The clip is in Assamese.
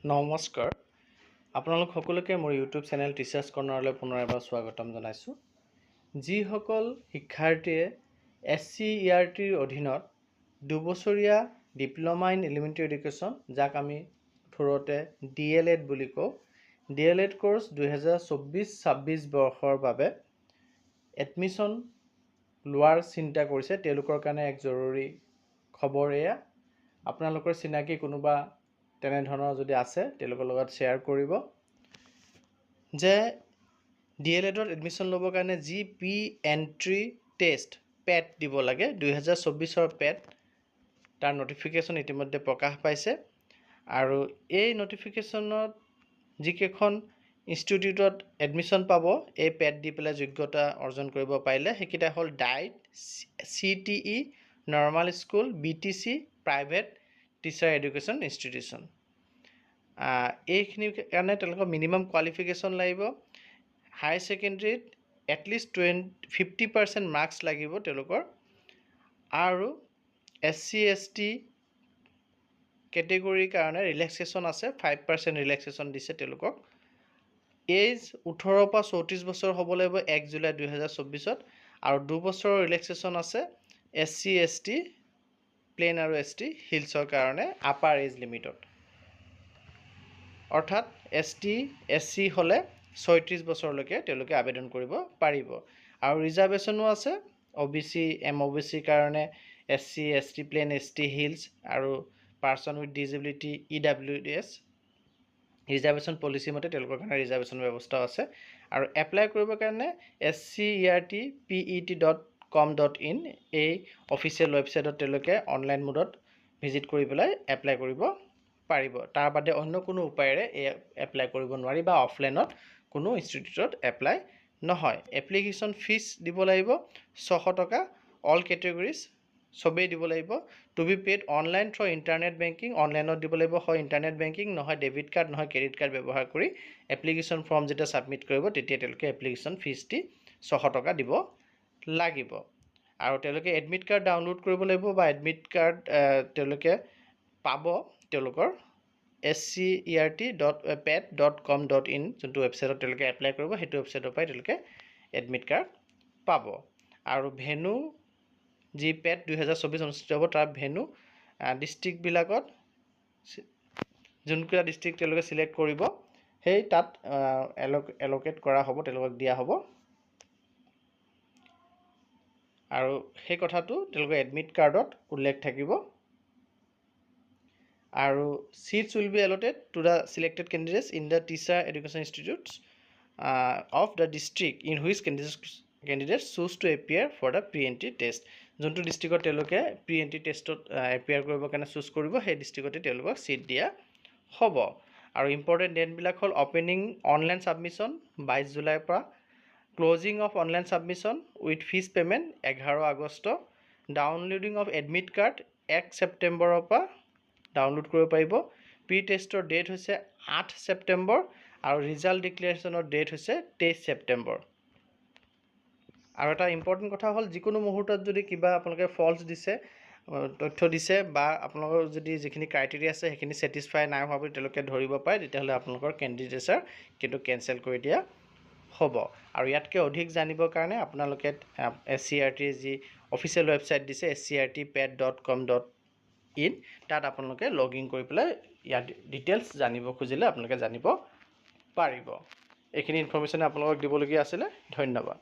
নমস্কাৰ আপোনালোক সকলোকে মোৰ ইউটিউব চেনেল টিচাৰ্ছ কৰ্ণাৰলৈ পুনৰ এবাৰ স্বাগতম জনাইছোঁ। যিসকল শিক্ষাৰ্থীয়ে SCERTৰ অধীনত দুবছৰীয়া ডিপ্ল'মা ইন এলিমেণ্টাৰী এডুকেশ্যন যাক আমি থোৰতে DLED বুলি কওঁ, DLED কোৰ্ছ 2024-26 বৰ্ষৰ বাবে এডমিশ্যন লোৱাৰ চিন্তা কৰিছে তেওঁলোকৰ কাৰণে এক জৰুৰী খবৰ এয়া। আপোনালোকৰ চিনাকি কোনোবা তেনেধৰণৰ যদি আছে তেওঁলোকৰ লগত শ্বেয়াৰ কৰিব যে DLEDত এডমিশ্যন ল'বৰ কাৰণে যি প্ৰি এণ্ট্ৰি টেষ্ট পেট দিব লাগে 2024ৰ পেট তাৰ নটিফিকেশ্যন ইতিমধ্যে প্ৰকাশ পাইছে আৰু এই নটিফিকেশ্যনত যিকেইখন ইনষ্টিটিউটত এডমিশ্যন পাব এই পেট দি পেলাই যোগ্যতা অৰ্জন কৰিব পাৰিলে সেইকেইটা হ'ল DIET CTE normal school BTC private teacher education institution. এইখিনিৰ কাৰণে তেওঁলোকৰ মিনিমাম কোৱালিফিকেশ্যন লাগিব। হায়াৰ ছেকেণ্ডেৰীত এটলিষ্ট 50% মাৰ্কছ লাগিব তেওঁলোকৰ আৰু SC ST কেটেগৰীৰ কাৰণে ৰিলেক্সেশ্যন আছে 5% ৰিলেক্সেশ্যন দিছে তেওঁলোকক। এজ 18 পৰা 34 বছৰ হ'ব লাগিব 1 জুলাই 2024ত আৰু 2 বছৰৰ ৰিলেক্সেশ্যন আছে SC ST প্লেন আৰু ST হিলছৰ কাৰণে আপাৰ এজ লিমিটত, অৰ্থাৎ ST SC হ'লে 36 বছৰলৈকে তেওঁলোকে আবেদন কৰিব পাৰিব আৰু ৰিজাৰ্ভেশ্যনো আছে OBC MOBC কাৰণে SC ST plain ST hills আৰু person with disability EWS reservation policy মতে তেওঁলোকৰ কাৰণে ৰিজাৰ্ভেশ্যন ব্যৱস্থাও আছে আৰু এপ্লাই কৰিবৰ কাৰণে SCERTPET.com.in এই অফিচিয়েল ৱেবছাইটত তেওঁলোকে অনলাইন মোডত ভিজিট কৰি পেলাই এপ্লাই কৰিব পাৰিব। তাৰ বাদে অন্য কোনো উপায়েৰে এপ্লাই কৰিব নোৱাৰি বা অফলাইনত কোনো ইনষ্টিটিউটত এপ্লাই নহয়। এপ্লিকেশ্যন ফিজ দিব লাগিব 600 টকা, অল কেটেগৰিজ চবেই দিব লাগিব। To be paid online through internet banking, অনলাইনত দিব লাগিব, হয় ইণ্টাৰনেট বেংকিং নহয় ডেবিট কাৰ্ড নহয় ক্ৰেডিট কাৰ্ড ব্যৱহাৰ কৰি এপ্লিকেশ্যন ফৰ্ম যেতিয়া ছাবমিট কৰিব তেতিয়া তেওঁলোকে এপ্লিকেশ্যন ফিজ দি 600 টকা দিব লাগিব আৰু তেওঁলোকে এডমিট কাৰ্ড ডাউনলোড কৰিব লাগিব বা এডমিট কাৰ্ড তেওঁলোকে পাব তেওঁলোকৰ SCERT.pet.com.in যোনটো ৱেবছাইটত তেওঁলোকে এপ্লাই কৰিব সেইটো ৱেবছাইটৰ পৰাই তেওঁলোকে এডমিট কাৰ্ড পাব আৰু ভেনু যি পেট 2024 অনুষ্ঠিত হ'ব তাৰ ভেনু ডিষ্ট্ৰিক্টবিলাকত যোনকেইটা ডিষ্ট্ৰিক্ট তেওঁলোকে চিলেক্ট কৰিব সেই তাত এল'কেট কৰা হ'ব, তেওঁলোকক দিয়া হ'ব আৰু সেই কথাটো তেওঁলোকৰ এডমিট কাৰ্ডত উল্লেখ থাকিব আৰু seats will be allotted to the selected candidates in the teacher education institutes of the district in which candidates choose to appear for the pre-entry test। যোনটো ডিষ্ট্ৰিক্টত তেওঁলোকে pre-entry testত এপিয়াৰ কৰিবৰ কাৰণে চুজ কৰিব সেই ডিষ্ট্ৰিক্টতে তেওঁলোকক চিট দিয়া হ'ব আৰু ইম্পৰ্টেণ্ট ডেটবিলাক হ'ল অপেনিং অনলাইন ছাবমিশ্যন 22 জুলাইৰ পৰা, closing of online submission with fees payment 11 August, downloading of admit card 1 ছেপ্টেম্বৰৰ পৰা ডাউনলোড কৰিব পাৰিব। প্ৰি টেষ্টৰ ডেট হৈছে 8 ছেপ্টেম্বৰ আৰু ৰিজাল্ট ডিক্লেৰেশ্যনৰ ডেট হৈছে 23 ছেপ্টেম্বৰ। আৰু এটা ইম্পৰ্টেণ্ট কথা হ'ল যিকোনো মুহূৰ্তত যদি কিবা আপোনালোকে ফল্ছ দিছে তথ্য দিছে বা আপোনালোকৰ যদি যিখিনি ক্ৰাইটেৰিয়া আছে সেইখিনি ছেটিছফাই নাই হোৱা বুলি তেওঁলোকে ধৰিব পাৰে তেতিয়াহ'লে আপোনালোকৰ কেণ্ডিডেটছৰ কিন্তু কেঞ্চেল কৰি দিয়া হ'ব আৰু ইয়াতকৈ অধিক জানিবৰ কাৰণে আপোনালোকে SCERTৰ যি অফিচিয়েল ৱেবছাইট দিছে SCERTPET.com.in তাত আপোনালোকে লগ ইন কৰি পেলাই ইয়াত ডিটেইলছ জানিব খুজিলে আপোনালোকে জানিব পাৰিব। এইখিনি ইনফৰ্মেশ্যন আপোনালোকক দিবলগীয়া আছিলে। ধন্যবাদ।